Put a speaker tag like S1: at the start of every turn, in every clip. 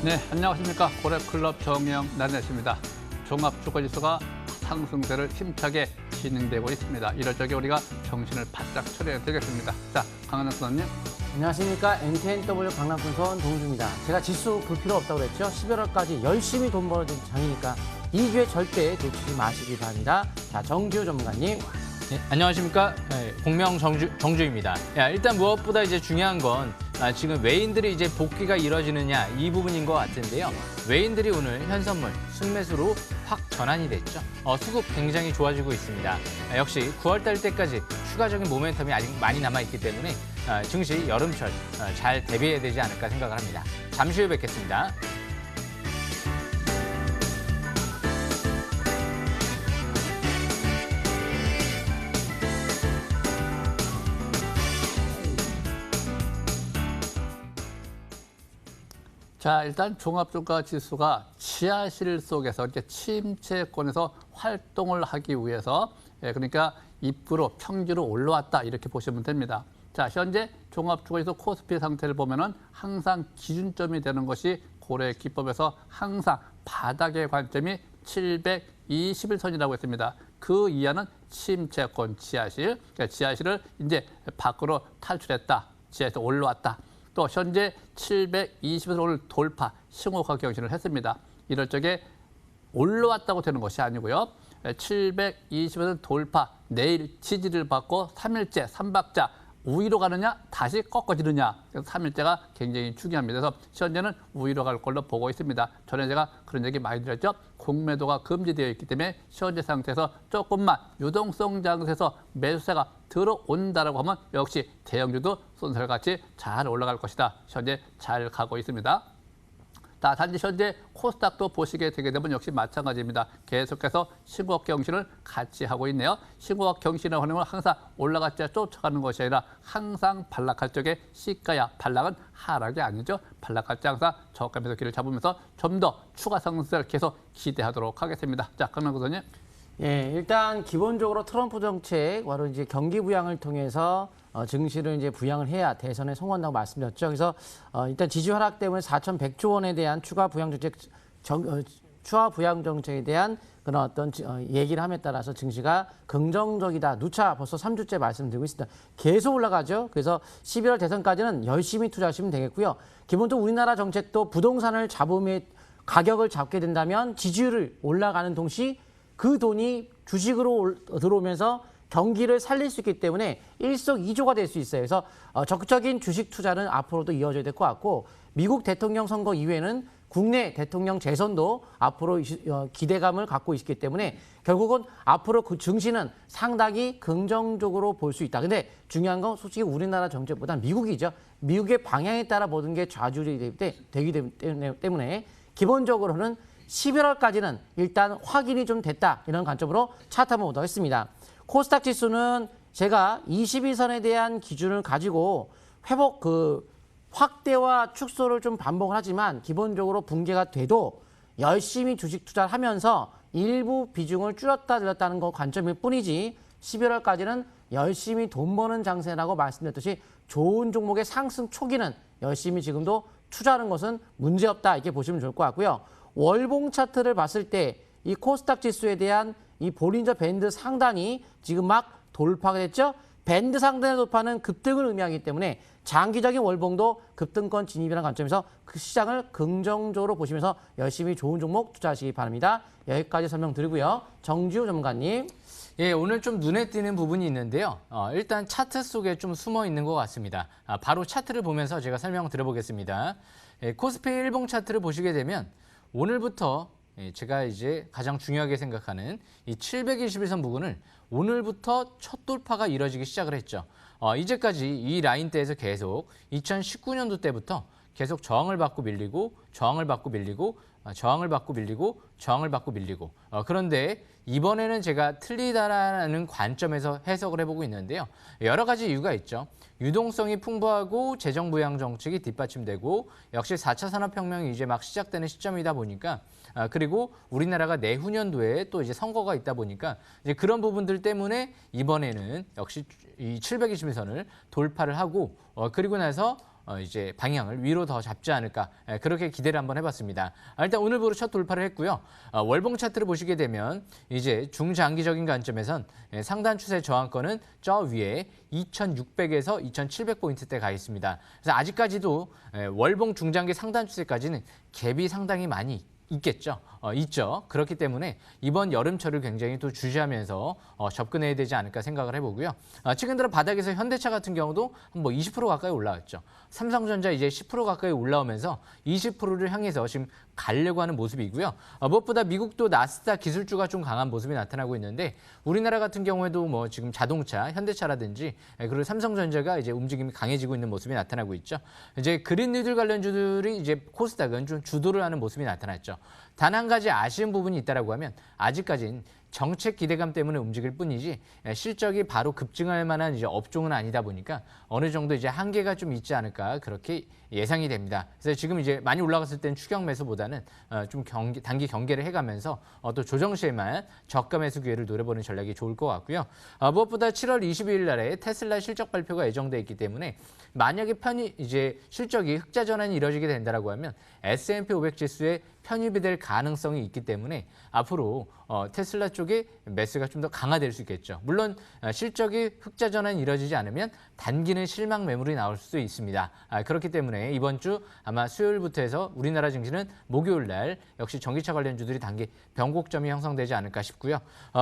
S1: 네, 안녕하십니까. 고래클럽 정영 나래씨입니다. 종합주가지수가 상승세를 힘차게 진행되고 있습니다. 이럴 적에 우리가 정신을 바짝 차려야 되겠습니다. 자, 강한나 선생님.
S2: 안녕하십니까. NTNW 강남분선 동주입니다. 제가 지수 볼 필요 없다고 그랬죠. 11월까지 열심히 돈 벌어진 장이니까 이 기회 절대 놓치지 마시기 바랍니다. 자, 정지우 전문가님.
S3: 네, 안녕하십니까. 공명 정주입니다. 일단 무엇보다 이제 중요한 건 지금 외인들이 이제 복귀가 이뤄지느냐 이 부분인 것 같은데요. 외인들이 오늘 현선물 순매수로 확 전환이 됐죠. 수급 굉장히 좋아지고 있습니다. 역시 9월 달 때까지 추가적인 모멘텀이 아직 많이 남아있기 때문에 증시 여름철 잘 대비해야 되지 않을까 생각을 합니다. 잠시 후에 뵙겠습니다.
S1: 자, 일단 종합주가지수가 지하실 속에서 이제 침체권에서 활동을 하기 위해서 그러니까 2% 평지로 올라왔다 이렇게 보시면 됩니다. 자, 현재 종합주가지수 코스피 상태를 보면은 항상 기준점이 되는 것이 고래 기법에서 항상 바닥의 관점이 721선이라고 했습니다. 그 이하는 침체권 지하실, 그러니까 지하실을 이제 밖으로 탈출했다, 지하에서 올라왔다. 또 현재 720에서 오늘 돌파, 신고가 경신을 했습니다. 이럴 적에 올라왔다고 되는 것이 아니고요. 720에서 돌파, 내일 지지를 받고 3일째, 3박자 우위로 가느냐, 다시 꺾어지느냐. 그래서 3일째가 굉장히 중요합니다. 그래서 현재는 우위로 갈 걸로 보고 있습니다. 전에 제가 그런 얘기 많이 드렸죠. 공매도가 금지되어 있기 때문에 현재 상태에서 조금만 유동성 장세에서 매수세가 들어온다라고 하면 역시 대형주도 손살같이 잘 올라갈 것이다. 현재 잘 가고 있습니다. 단지 현재 코스닥도 보시게 되게 되면 역시 마찬가지입니다. 계속해서 신고가 경신을 같이 하고 있네요. 신고가 경신을 하는 건 항상 올라갔자 쫓아가는 것이 아니라 항상 반락할 적에 시가야 반락은 하락이 아니죠. 반락할 때 항상 저가면서 길을 잡으면서 좀 더 추가 상승을 계속 기대하도록 하겠습니다. 자, 강남 교수님.
S2: 예, 일단 기본적으로 트럼프 정책, 바로 이제 경기 부양을 통해서 증시를 이제 부양을 해야 대선에 성공한다고 말씀드렸죠. 그래서 일단 지지 하락 때문에 4,100조 원에 대한 추가 부양 정책에 대한 그런 어떤 얘기를 함에 따라서 증시가 긍정적이다. 누차 벌써 3주째 말씀드리고 있습니다. 계속 올라가죠. 그래서 11월 대선까지는 열심히 투자하시면 되겠고요. 기본적으로 우리나라 정책도 부동산을 잡음에 가격을 잡게 된다면 지지율을 올라가는 동시 그 돈이 주식으로 들어오면서 경기를 살릴 수 있기 때문에 일석이조가 될 수 있어요. 그래서 적극적인 주식 투자는 앞으로도 이어져야 될 것 같고 미국 대통령 선거 이후에는 국내 대통령 재선도 앞으로 기대감을 갖고 있기 때문에 결국은 앞으로 그 증시는 상당히 긍정적으로 볼 수 있다. 근데 중요한 건 솔직히 우리나라 정책보다 미국이죠. 미국의 방향에 따라 모든 게 좌지우지 되기 때문에 기본적으로는 11월까지는 일단 확인이 좀 됐다. 이런 관점으로 차트 한번 보도록 하겠습니다. 코스닥 지수는 제가 21선에 대한 기준을 가지고 회복 확대와 축소를 좀 반복을 하지만 기본적으로 붕괴가 돼도 열심히 주식 투자를 하면서 일부 비중을 줄였다 늘렸다는 거 관점일 뿐이지 11월까지는 열심히 돈 버는 장세라고 말씀드렸듯이 좋은 종목의 상승 초기는 열심히 지금도 투자하는 것은 문제없다 이렇게 보시면 좋을 것 같고요. 월봉 차트를 봤을 때 이 코스닥 지수에 대한 이 볼린저 밴드 상단이 지금 막 돌파가 됐죠. 밴드 상단의 돌파는 급등을 의미하기 때문에 장기적인 월봉도 급등권 진입이라는 관점에서 그 시장을 긍정적으로 보시면서 열심히 좋은 종목 투자하시기 바랍니다. 여기까지 설명드리고요. 정지우 전문가님.
S3: 예, 오늘 좀 눈에 띄는 부분이 있는데요. 일단 차트 속에 좀 숨어 있는 것 같습니다. 바로 차트를 보면서 제가 설명을 드려보겠습니다. 코스피 일봉 차트를 보시게 되면 오늘부터 제가 이제 가장 중요하게 생각하는 이 721선 부근을 오늘부터 첫 돌파가 이뤄지기 시작을 했죠. 이제까지 이 라인대에서 계속 2019년도 때부터 계속 저항을 받고 밀리고 저항을 받고 밀리고 저항을 받고 밀리고 저항을 받고 밀리고 그런데 이번에는 제가 틀리다라는 관점에서 해석을 해보고 있는데요. 여러 가지 이유가 있죠. 유동성이 풍부하고 재정부양 정책이 뒷받침되고 역시 4차 산업혁명이 이제 막 시작되는 시점이다 보니까 그리고 우리나라가 내후년도에 또 이제 선거가 있다 보니까 이제 그런 부분들 때문에 이번에는 역시 이 721선을 돌파를 하고 그리고 나서 이제 방향을 위로 더 잡지 않을까 그렇게 기대를 한번 해봤습니다. 일단 오늘부로 첫 돌파를 했고요. 월봉 차트를 보시게 되면 이제 중장기적인 관점에선 상단 추세 저항권은 저 위에 2,600에서 2,700포인트대 가 있습니다. 그래서 아직까지도 월봉 중장기 상단 추세까지는 갭이 상당히 많이 있겠죠. 있죠. 그렇기 때문에 이번 여름철을 굉장히 또 주시하면서 접근해야 되지 않을까 생각을 해보고요. 최근 들어 바닥에서 현대차 같은 경우도 뭐 20% 가까이 올라왔죠. 삼성전자 이제 10% 가까이 올라오면서 20%를 향해서 지금 가려고 하는 모습이고요. 무엇보다 미국도 나스닥 기술주가 좀 강한 모습이 나타나고 있는데 우리나라 같은 경우에도 뭐 지금 자동차, 현대차라든지 그리고 삼성전자가 이제 움직임이 강해지고 있는 모습이 나타나고 있죠. 이제 그린 뉴딜 관련주들이 이제 코스닥은 좀 주도를 하는 모습이 나타났죠. 단 한 가지 아쉬운 부분이 있다라고 하면 아직까지는 정책 기대감 때문에 움직일 뿐이지 실적이 바로 급증할 만한 이제 업종은 아니다 보니까 어느 정도 이제 한계가 좀 있지 않을까 그렇게 예상이 됩니다. 그래서 지금 이제 많이 올라갔을 땐 추격 매수보다는 좀 단기 경계를 해가면서 또 조정 시에만 저가 매수 기회를 노려보는 전략이 좋을 것 같고요. 무엇보다 7월 22일 날에 테슬라 실적 발표가 예정돼 있기 때문에 만약에 이제 실적이 흑자 전환이 이뤄지게 된다라고 하면 S&P 500 지수에 편입이 될 가능성이 있기 때문에 앞으로 테슬라 쪽에 매수가 좀 더 강화될 수 있겠죠. 물론 실적이 흑자 전환이 이뤄지지 않으면 단기는 실망 매물이 나올 수도 있습니다. 그렇기 때문에 이번 주 아마 수요일부터 해서 우리나라 증시는 목요일 날 역시 전기차 관련주들이 단기 변곡점이 형성되지 않을까 싶고요.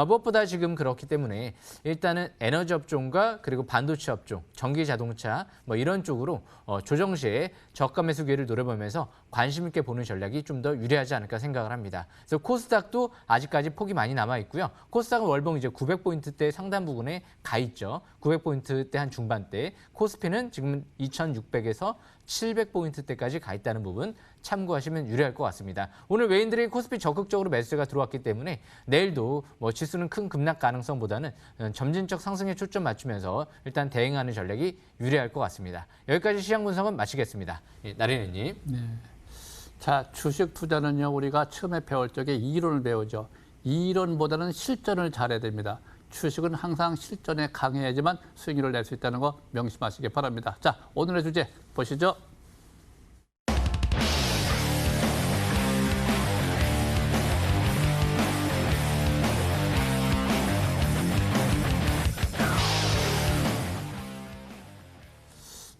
S3: 무엇보다 지금 그렇기 때문에 일단은 에너지 업종과 그리고 반도체 업종, 전기 자동차 뭐 이런 쪽으로 조정 시에 저가 매수 기회를 노려보면서 관심 있게 보는 전략이 좀 더 유리하지 않을까 생각을 합니다. 그래서 코스닥도 아직까지 폭이 많이 남아 있고요. 코스닥은 월봉 이제 900포인트대 상단 부분에 가 있죠. 900포인트대 한 중반대. 코스피는 지금 2,600에서 700포인트대까지 가 있다는 부분 참고하시면 유리할 것 같습니다. 오늘 외인들이 코스피 적극적으로 매수가 들어왔기 때문에 내일도 뭐 지수는 큰 급락 가능성보다는 점진적 상승에 초점 맞추면서 일단 대응하는 전략이 유리할 것 같습니다. 여기까지 시장 분석은 마치겠습니다. 나린이님.
S1: 네. 자, 주식 투자는요, 우리가 처음에 배울 적에 이론을 배우죠. 이론보다는 실전을 잘해야 됩니다. 주식은 항상 실전에 강해야지만 수익률을 낼 수 있다는 거 명심하시기 바랍니다. 자, 오늘의 주제 보시죠.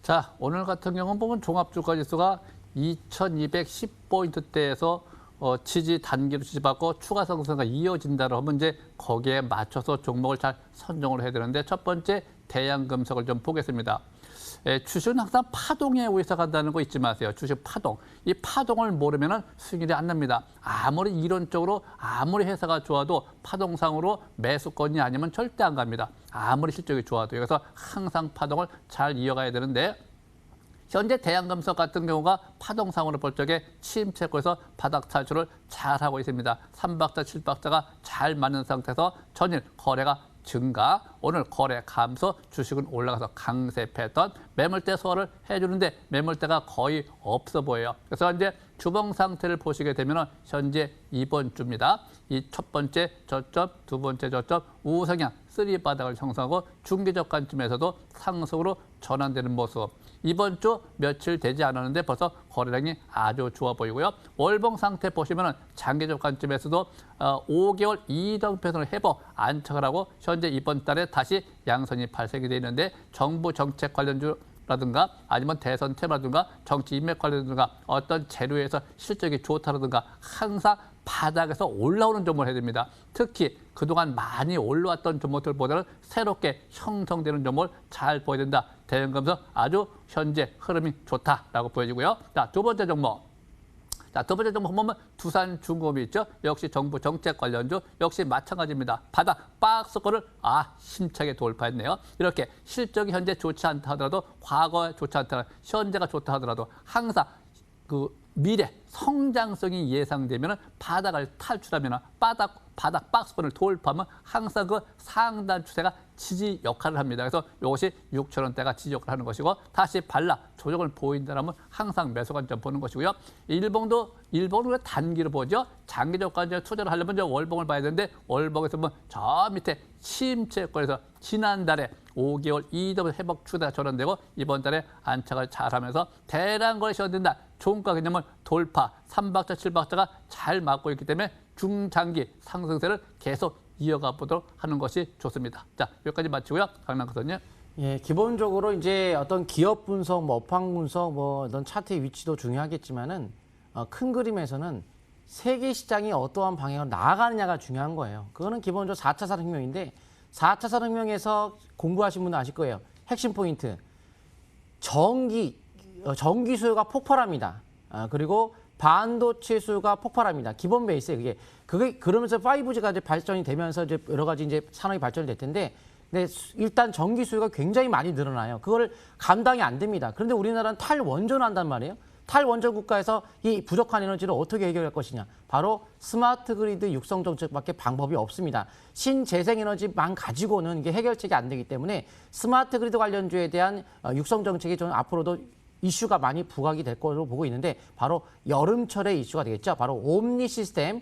S1: 자, 오늘 같은 경우는 보면 종합주가지수가 2210포인트대에서 지지 단기로 지지받고 추가 상승가 이어진다고 하면 이제 거기에 맞춰서 종목을 잘 선정을 해야 되는데 첫 번째 대양금속을 좀 보겠습니다. 주식은 항상 파동에 의해서 간다는 거 잊지 마세요. 주식 파동. 이 파동을 모르면 수익률이 안 납니다. 아무리 이론적으로 아무리 회사가 좋아도 파동상으로 매수권이 아니면 절대 안 갑니다. 아무리 실적이 좋아도. 그래서 항상 파동을 잘 이어가야 되는데 현재 대양금속 같은 경우가 파동상으로 볼 적에 침체권에서 바닥 탈출을 잘하고 있습니다. 3박자, 7박자가 잘 맞는 상태에서 전일 거래가 증가, 오늘 거래 감소, 주식은 올라가서 강세 패턴, 매물대 소화를 해주는데 매물대가 거의 없어 보여요. 그래서 이제 주봉 상태를 보시게 되면 현재 이번 주입니다. 이 첫 번째 저점, 두 번째 저점, 우상향, 3바닥을 형성하고 중기적 관점에서도 상승으로 전환되는 모습. 이번 주 며칠 되지 않았는데 벌써 거래량이 아주 좋아 보이고요. 월봉 상태 보시면 장기적 관점에서도 5개월 이동평선을 회복 안착을 하고 현재 이번 달에 다시 양선이 발생이 되어 있는데 정부 정책 관련주라든가 아니면 대선 테마라든가 정치 인맥 관련주라든가 어떤 재료에서 실적이 좋다라든가 항상 바닥에서 올라오는 종목을 해야 됩니다. 특히 그동안 많이 올라왔던 종목들보다는 새롭게 형성되는 종목을 잘 보여야 된다. 대형금속 아주 현재 흐름이 좋다라고 보여지고요. 자, 두 번째 종목. 자, 두 번째 종목 보면 두산중공업이 있죠. 역시 정부 정책 관련주 역시 마찬가지입니다. 바닥 박스권을 힘차게 돌파했네요. 이렇게 실적이 현재 좋지 않다 하더라도 과거에 좋지 않다, 현재가 좋다 하더라도 항상 그 미래 성장성이 예상되면 바닥을 탈출하면 바닥 박스권을 돌파하면 항상 그 상단 추세가 지지 역할을 합니다. 그래서 이것이 6,000원대가 지지 역할을 하는 것이고 다시 발라 조정을 보인다면 항상 매수 관점 보는 것이고요. 일봉은 단기로 보죠. 장기적 관점 투자를 하려면 이제 월봉을 봐야 되는데 월봉에서 보면 저 밑에 침체권에서 지난달에 5개월 EW 회복 추세가 전환되고 이번 달에 안착을 잘하면서 대량거래 시작된다. 종가 개념은 돌파, 3박자, 7박자가 잘 맞고 있기 때문에 중장기 상승세를 계속 이어가 보도록 하는 것이 좋습니다. 자, 여기까지 마치고요. 강남석 선생님.
S2: 예, 기본적으로 이제 어떤 기업 분석, 뭐 업황 분석, 뭐 어떤 차트의 위치도 중요하겠지만은 큰 그림에서는 세계 시장이 어떠한 방향으로 나아가느냐가 중요한 거예요. 그거는 기본적으로 4차 산업혁명인데 4차 산업혁명에서 공부하신 분은 아실 거예요. 핵심 포인트. 전기 수요가 폭발합니다. 그리고 반도체 수요가 폭발합니다. 기본 베이스에 그게 그러면서 5G가 이제 발전이 되면서 이제 여러 가지 이제 산업이 발전이 될 텐데, 근데 일단 전기 수요가 굉장히 많이 늘어나요. 그걸 감당이 안 됩니다. 그런데 우리나라는 탈원전한단 말이에요. 탈원전 국가에서 이 부족한 에너지를 어떻게 해결할 것이냐. 바로 스마트 그리드 육성 정책밖에 방법이 없습니다. 신재생에너지만 가지고는 이게 해결책이 안 되기 때문에 스마트 그리드 관련주에 대한 육성 정책이 저는 앞으로도 이슈가 많이 부각이 될 것으로 보고 있는데 바로 여름철의 이슈가 되겠죠. 바로 옴니 시스템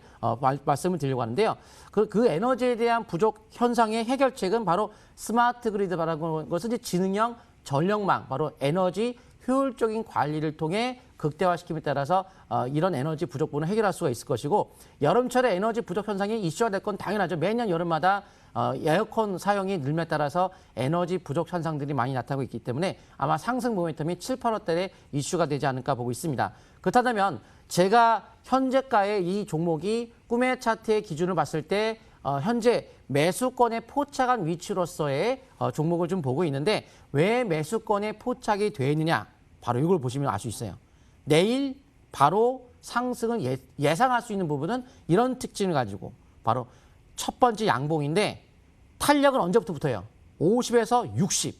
S2: 말씀을 드리려고 하는데요. 그 에너지에 대한 부족 현상의 해결책은 바로 스마트 그리드라는 것은 이제 지능형 전력망, 바로 에너지 효율적인 관리를 통해 극대화시킴에 따라서 이런 에너지 부족 부분을 해결할 수가 있을 것이고, 여름철에 에너지 부족 현상이 이슈가 될 건 당연하죠. 매년 여름마다 에어컨 사용이 늘에 따라서 에너지 부족 현상들이 많이 나타나고 있기 때문에 아마 상승 모멘텀이 7, 8월달에 이슈가 되지 않을까 보고 있습니다. 그렇다면 제가 현재가의 이 종목이 꿈의 차트의 기준을 봤을 때 현재 매수권에 포착한 위치로서의 종목을 좀 보고 있는데, 왜 매수권에 포착이 되어 있느냐, 바로 이걸 보시면 알 수 있어요. 내일 바로 상승을 예상할 수 있는 부분은 이런 특징을 가지고, 바로 첫 번째 양봉인데 탄력은 언제부터 붙어요? 50에서 60.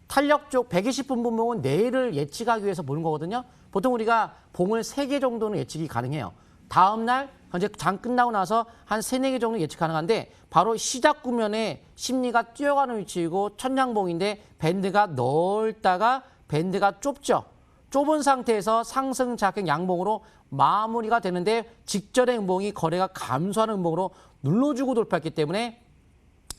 S2: 탄력 쪽 120분 분봉은 내일을 예측하기 위해서 보는 거거든요. 보통 우리가 봉을 3개 정도는 예측이 가능해요. 다음 날 현재 장 끝나고 나서 한 3, 4개 정도 예측 가능한데, 바로 시작 구면에 심리가 뛰어가는 위치이고 첫 양봉인데 밴드가 넓다가 밴드가 좁죠. 좁은 상태에서 상승 자격 양봉으로 마무리가 되는데 직전의 음봉이 거래가 감소하는 음봉으로 눌러주고 돌파했기 때문에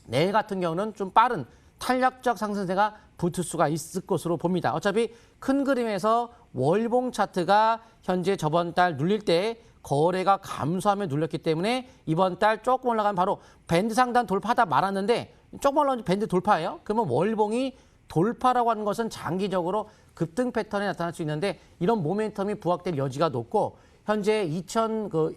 S2: 내일 같은 경우는 좀 빠른 탄력적 상승세가 붙을 수가 있을 것으로 봅니다. 어차피 큰 그림에서 월봉 차트가 현재 저번 달 눌릴 때 거래가 감소하며 눌렸기 때문에 이번 달 조금 올라가면 바로 밴드 상단 돌파하다 말았는데 조금 올라가면 밴드 돌파예요. 그러면 월봉이 돌파라고 하는 것은 장기적으로 급등 패턴이 나타날 수 있는데 이런 모멘텀이 부각될 여지가 높고, 현재 2000년도,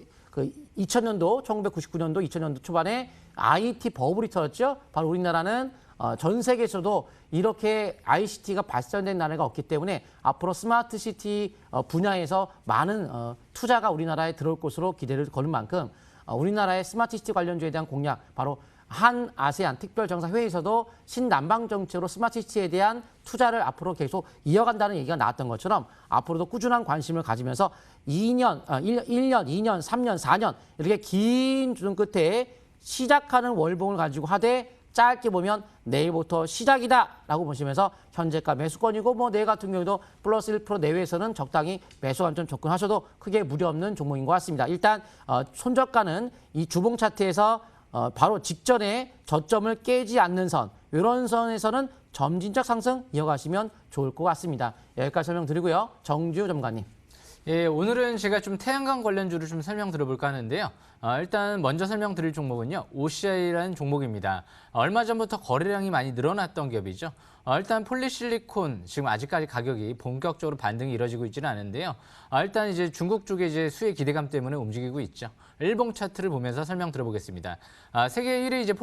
S2: 1999년도, 2000년도 초반에 IT 버블이 터졌죠. 바로 우리나라는 전 세계에서도 이렇게 ICT가 발전된 나라가 없기 때문에 앞으로 스마트 시티 분야에서 많은 투자가 우리나라에 들어올 것으로 기대를 거는 만큼 우리나라의 스마트 시티 관련주에 대한 공략, 바로 한 아세안 특별정상회의에서도 신남방 정책으로 스마트 시티에 대한 투자를 앞으로 계속 이어간다는 얘기가 나왔던 것처럼 앞으로도 꾸준한 관심을 가지면서 1년, 2년, 3년, 4년 이렇게 긴 주름 끝에 시작하는 월봉을 가지고 하되, 짧게 보면 내일부터 시작이다라고 보시면서 현재가 매수권이고, 뭐 내일 같은 경우도 플러스 1% 내외에서는 적당히 매수 관점 접근하셔도 크게 무리 없는 종목인 것 같습니다. 일단 손저가는 이 주봉 차트에서 바로 직전에 저점을 깨지 않는 선, 이런 선에서는 점진적 상승 이어가시면 좋을 것 같습니다. 여기까지 설명드리고요. 정지우 전문가님.
S3: 예, 오늘은 제가 좀 태양광 관련주를 좀 설명 들어볼까 하는데요. 일단 먼저 설명드릴 종목은요, OCI라는 종목입니다. 얼마 전부터 거래량이 많이 늘어났던 기업이죠. 일단 폴리실리콘 지금 아직까지 가격이 본격적으로 반등이 이뤄지고 있지는 않은데요. 일단 이제 중국 쪽에 이제 수혜 기대감 때문에 움직이고 있죠. 일봉 차트를 보면서 설명 들어보겠습니다. 세계 1위 이제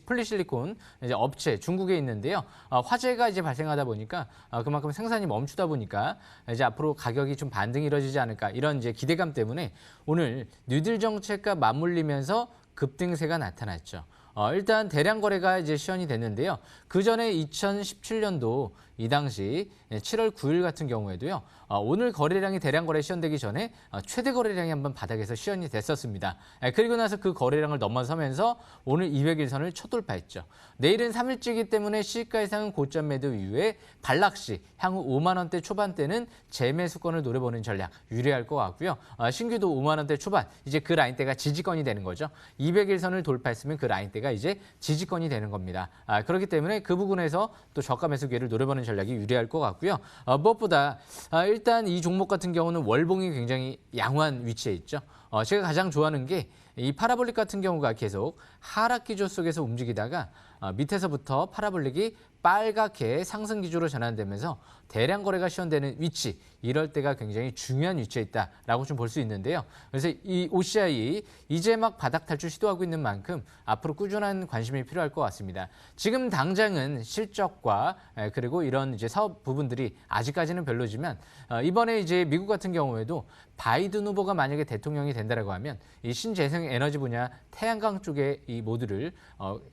S3: 폴리실리콘 이제 업체 중국에 있는데요. 화재가 이제 발생하다 보니까 그만큼 생산이 멈추다 보니까 이제 앞으로 가격이 좀 반등이 이뤄지지 않을까, 이런 이제 기대감 때문에 오늘 뉴딜 정책과 맞물리면서 급등세가 나타났죠. 일단 대량 거래가 이제 시연이 됐는데요. 그 전에 2017년도 이 당시 7월 9일 같은 경우에도요. 오늘 거래량이 대량 거래 시연되기 전에 최대 거래량이 한번 바닥에서 시연이 됐었습니다. 그리고 나서 그 거래량을 넘어서면서 오늘 200일선을 첫 돌파했죠. 내일은 3일째이기 때문에 시가 이상은 고점 매도 이후에 반락시 향후 5만 원대 초반대는 재매수권을 노려보는 전략 유리할 것 같고요. 신규도 5만 원대 초반 이제 그 라인대가 지지권이 되는 거죠. 200일선을 돌파했으면 그 라인대가 이제 지지권이 되는 겁니다. 그렇기 때문에 그 부분에서 또 저가 매수 기회를 노려보는 전략이 유리할 것 같고요. 무엇보다 일단 이 종목 같은 경우는 월봉이 굉장히 양호한 위치에 있죠. 제가 가장 좋아하는 게 이 파라볼릭 같은 경우가 계속 하락 기조 속에서 움직이다가 밑에서부터 파라볼릭이 빨갛게 상승 기조로 전환되면서 대량 거래가 시연되는 위치, 이럴 때가 굉장히 중요한 위치에 있다라고 좀 볼 수 있는데요. 그래서 이 OCI 이제 막 바닥 탈출 시도하고 있는 만큼 앞으로 꾸준한 관심이 필요할 것 같습니다. 지금 당장은 실적과 그리고 이런 이제 사업 부분들이 아직까지는 별로지만 이번에 이제 미국 같은 경우에도 바이든 후보가 만약에 대통령이 된다라고 하면 이 신재생 에너지 분야 태양광 쪽에 이 모두를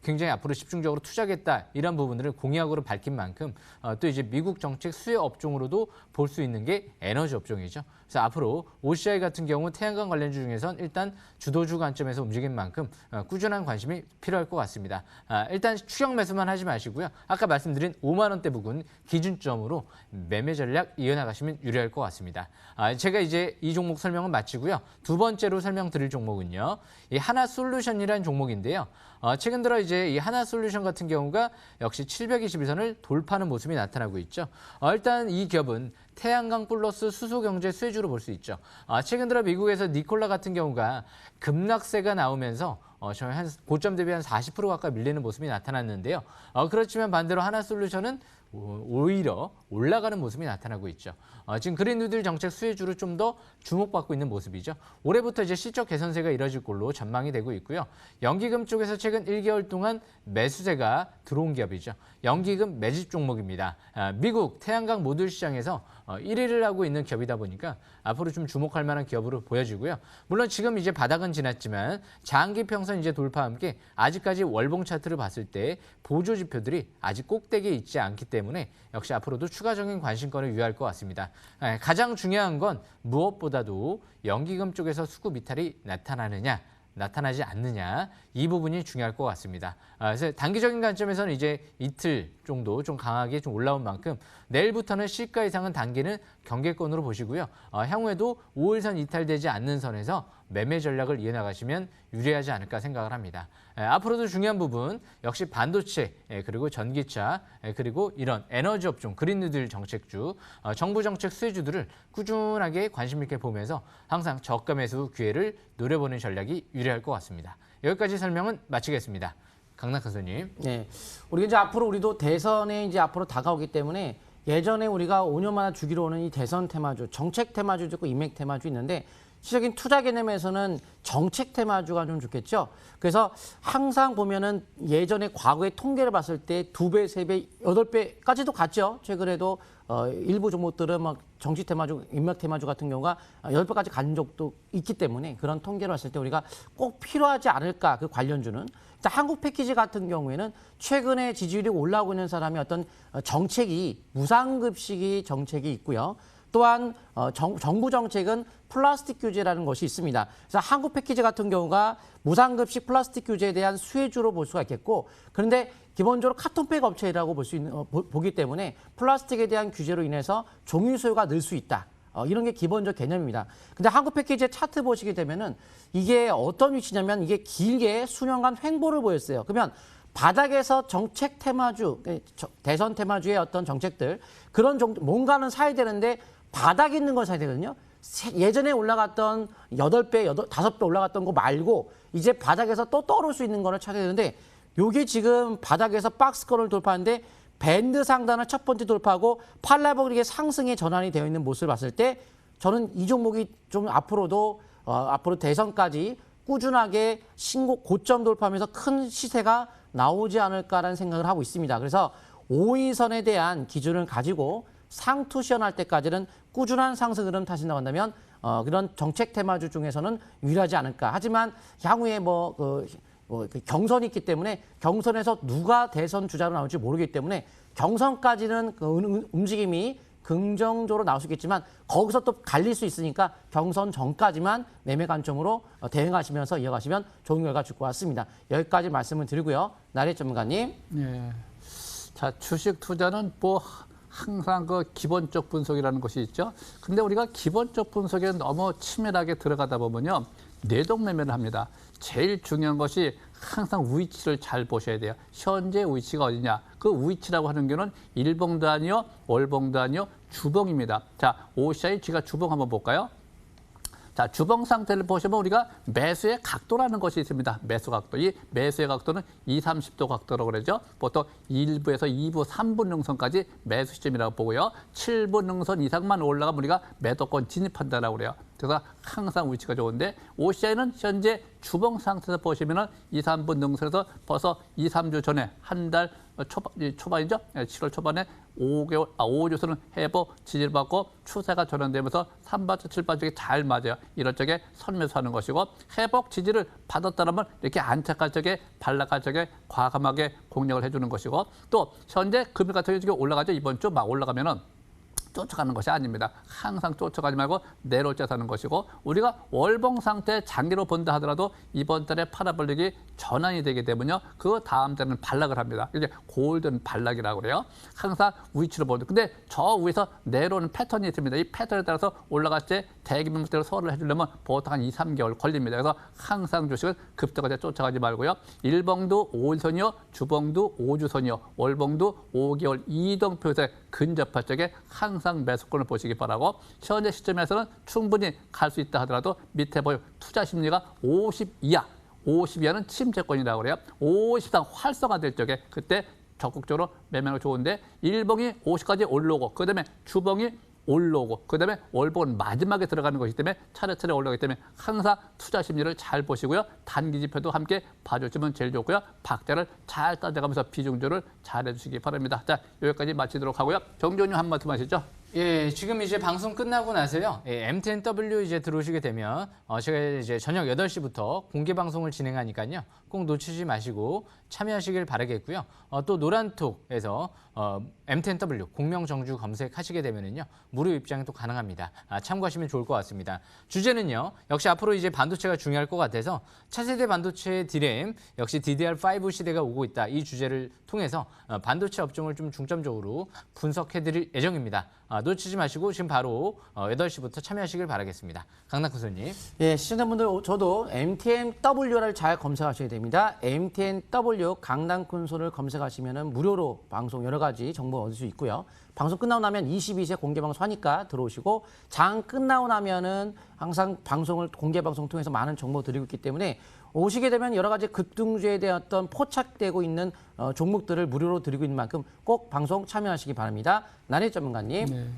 S3: 굉장히 앞으로 집중적으로 투자하겠다 이런 부분들을 공약으로 밝힌 만큼 또 이제 미국 정책 수혜 업종으로도 볼 수 있는 게 에너지 업종이죠. 그래서 앞으로 OCI 같은 경우 태양광 관련주 중에선 일단 주도주 관점에서 움직인 만큼 꾸준한 관심이 필요할 것 같습니다. 일단 추격 매수만 하지 마시고요. 아까 말씀드린 5만 원대 부근 기준점으로 매매 전략 이어나가시면 유리할 것 같습니다. 제가 이제 이 종목 설명은 마치고요. 두 번째로 설명드릴 종목은요. 이 하나솔루션이라는 종목인데요. 최근 들어 이제 이 하나솔루션 같은 경우가 역시 721선을 돌파하는 모습이 나타나고 있죠. 일단 이 기업은 태양광 플러스 수소경제 수혜주로 볼 수 있죠. 최근 들어 미국에서 니콜라 같은 경우가 급락세가 나오면서 저희 한 고점 대비 한 40% 가까이 밀리는 모습이 나타났는데요. 그렇지만 반대로 하나솔루션은 오히려 올라가는 모습이 나타나고 있죠. 지금 그린뉴딜 정책 수혜주로 좀 더 주목받고 있는 모습이죠. 올해부터 이제 실적 개선세가 이뤄질 걸로 전망이 되고 있고요. 연기금 쪽에서 최근 1개월 동안 매수세가 들어온 기업이죠. 연기금 매집 종목입니다. 미국 태양광 모듈 시장에서 1위를 하고 있는 기업이다 보니까 앞으로 좀 주목할 만한 기업으로 보여지고요. 물론 지금 이제 바닥은 지났지만 장기 평선 이제 돌파와 함께 아직까지 월봉 차트를 봤을 때 보조 지표들이 아직 꼭대기에 있지 않기 때문에 역시 앞으로도 추가적인 관심권을 유의할 것 같습니다. 가장 중요한 건 무엇보다도 연기금 쪽에서 수급 이탈이 나타나지 않느냐, 이 부분이 중요할 것 같습니다. 그래서 단기적인 관점에서는 이제 이틀 정도 좀 강하게 좀 올라온 만큼 내일부터는 시가 이상은 단기는 경계권으로 보시고요. 향후에도 5일선 이탈되지 않는 선에서 매매 전략을 이어나가시면 유리하지 않을까 생각을 합니다. 앞으로도 중요한 부분 역시 반도체 그리고 전기차 그리고 이런 에너지 업종 그린뉴딜 정책주 정부 정책 수혜주들을 꾸준하게 관심 있게 보면서 항상 저가 매수 기회를 노려보는 전략이 유리할 것 같습니다. 여기까지 설명은 마치겠습니다. 강낙한 선생님.
S2: 네, 우리가 이제 앞으로 우리도 대선에 이제 앞으로 다가오기 때문에 예전에 우리가 5년마다 주기로 오는 이 대선 테마주, 정책 테마주도 있고 인맥 테마주 있는데 시적인 투자 개념에서는 정책 테마주가 좀 좋겠죠. 그래서 항상 보면은 예전에 과거의 통계를 봤을 때 2배, 3배, 8배까지도 갔죠. 최근에도 일부 종목들은 막 정치 테마주, 인맥 테마주 같은 경우가 10배까지 간 적도 있기 때문에 그런 통계를 봤을 때 우리가 꼭 필요하지 않을까, 그 관련주는. 자, 한국 패키지 같은 경우에는 최근에 지지율이 올라오고 있는 사람이 어떤 정책이 무상급식이 정책이 있고요. 또한 정부 정책은 플라스틱 규제라는 것이 있습니다. 그래서 한국 패키지 같은 경우가 무상급식 플라스틱 규제에 대한 수혜주로 볼 수가 있겠고, 그런데 기본적으로 카톤백 업체라고 보기 때문에 플라스틱에 대한 규제로 인해서 종이 수요가 늘 수 있다. 이런 게 기본적 개념입니다. 근데 한국 패키지의 차트 보시게 되면은 이게 어떤 위치냐면 이게 길게 수년간 횡보를 보였어요. 그러면 바닥에서 정책 테마주, 대선 테마주의 어떤 정책들, 그런 뭔가는 사야 되는데 바닥에 있는 걸 사야 되거든요. 예전에 올라갔던 8배, 5배 올라갔던 거 말고 이제 바닥에서 또 떠오를 수 있는 거를 찾아야 되는데, 요게 지금 바닥에서 박스권을 돌파하는데 밴드 상단을 첫 번째 돌파하고 팔라버릭의 상승에 전환이 되어 있는 모습을 봤을 때 저는 이 종목이 좀 앞으로 대선까지 꾸준하게 고점 돌파하면서 큰 시세가 나오지 않을까라는 생각을 하고 있습니다. 그래서 5일선에 대한 기준을 가지고 상투 시연할 때까지는 꾸준한 상승 흐름 타시 나간다면 그런 정책 테마주 중에서는 유리하지 않을까. 하지만 향후에 그 경선이 있기 때문에 경선에서 누가 대선 주자로 나올지 모르기 때문에 경선까지는 그 움직임이 긍정적으로 나올 수 있겠지만 거기서 또 갈릴 수 있으니까 경선 전까지만 매매 관점으로 대응하시면서 이어가시면 좋은 결과 줄 것 같습니다. 여기까지 말씀을 드리고요. 나래 전문가님.
S1: 예. 자, 주식 투자는 뭐 항상 그 기본적 분석이라는 것이 있죠. 근데 우리가 기본적 분석에 너무 치밀하게 들어가다 보면요. 뇌동매매를 합니다. 제일 중요한 것이 항상 위치를 잘 보셔야 돼요. 현재 위치가 어디냐. 그 위치라고 하는 게는 일봉도 아니요, 월봉도 아니요, 주봉입니다. 자, OCI G가 주봉 한번 볼까요? 자, 주봉 상태를 보시면 우리가 매수의 각도라는 것이 있습니다. 매수 각도. 이 매수의 각도는 2, 30도 각도라고 그러죠. 보통 1부에서 2부, 3부 능선까지 매수 시점이라고 보고요. 7부 능선 이상만 올라가면 우리가 매도권 진입한다라고 그래요. 그래서 항상 위치가 좋은데 OCI는 현재 주봉 상태에서 보시면은 2, 3부 능선에서 벌써 2, 3주 전에 한 달 초반이죠. 7월 초반에 5주선은 회복 지지를 받고 추세가 전환되면서 3바트, 7바트에 잘 맞아요. 이럴 적에 선매수하는 것이고 회복 지지를 받았다면 이렇게 안착할 적에 반락할 적에 과감하게 공략을 해주는 것이고 또 현재 금일 같은 경우 올라가죠. 이번 주 막 올라가면은 쫓아가는 것이 아닙니다. 항상 쫓아가지 말고 내려올 때 사는 것이고 우리가 월봉 상태 장기로 본다 하더라도 이번 달에 팔아버리기 전환이 되게 되면요. 그 다음 달에는 반락을 합니다. 이제 골든 반락이라고 그래요. 항상 위치로 보는. 근데 저 위에서 내려오는 패턴이 있습니다. 이 패턴에 따라서 올라갈 때 대기명대로 소화를 해주려면 보통 한 2, 3개월 걸립니다. 그래서 항상 주식은 급등하게 쫓아가지 말고요. 일봉도 5일선이요. 주봉도 5주선이요. 월봉도 5개월 이동표에서 근접할 적에 항상 매수권을 보시기 바라고 현재 시점에서는 충분히 갈 수 있다 하더라도 밑에 보여 투자 심리가 50 이하, 50 이하는 침체권이라고 그래요. 50상 활성화될 적에 그때 적극적으로 매매가 좋은데 일봉이 50까지 올라오고 그다음에 주봉이 올라오고 그다음에 월봉은 마지막에 들어가는 것이기 때문에 차례차례 올라오기 때문에 항상 투자 심리를 잘 보시고요. 단기 지표도 함께 봐주시면 제일 좋고요. 박자를 잘 따져가면서 비중조를 잘 해주시기 바랍니다. 자, 여기까지 마치도록 하고요. 정조님 한 말씀 하시죠.
S3: 예, 지금 이제 방송 끝나고 나서요. MTNW 이제 들어오시게 되면 제가 이제 저녁 8시부터 공개 방송을 진행하니까요. 꼭 놓치지 마시고 참여하시길 바라겠고요. 또 노란톡에서 MTNW 공명정주 검색하시게 되면은요. 무료 입장이 또 가능합니다. 참고하시면 좋을 것 같습니다. 주제는요. 역시 앞으로 이제 반도체가 중요할 것 같아서 차세대 반도체 디램 역시 DDR5 시대가 오고 있다. 이 주제를 통해서 반도체 업종을 좀 중점적으로 분석해드릴 예정입니다. 놓치지 마시고 지금 바로 8시부터 참여하시길 바라겠습니다. 강남구 손님.
S2: 예, 시청자분들 저도 MTNW를 잘 검색하셔야 됩니다. MTNW 강남군소를 검색하시면 무료로 방송 여러 가지 정보 얻을 수 있고요. 방송 끝나고 나면 22세 공개 방송 하니까 들어오시고 장 끝나고 나면은 항상 방송을 공개 방송 통해서 많은 정보 드리고 있기 때문에 오시게 되면 여러 가지 급등주에 대한 어떤 포착되고 있는 종목들을 무료로 드리고 있는 만큼 꼭 방송 참여하시기 바랍니다. 나래 전문가님.
S1: 네.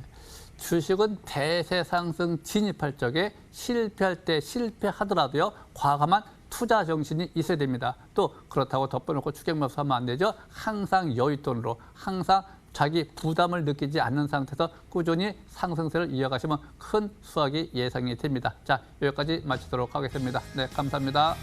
S1: 주식은 대세 상승 진입할 적에 실패할 때 실패하더라도요. 과감한 투자 정신이 있어야 됩니다. 또 그렇다고 덮어놓고 추격매수하면 안 되죠. 항상 여윳돈으로 항상 자기 부담을 느끼지 않는 상태에서 꾸준히 상승세를 이어가시면 큰 수확이 예상이 됩니다. 자, 여기까지 마치도록 하겠습니다. 네, 감사합니다.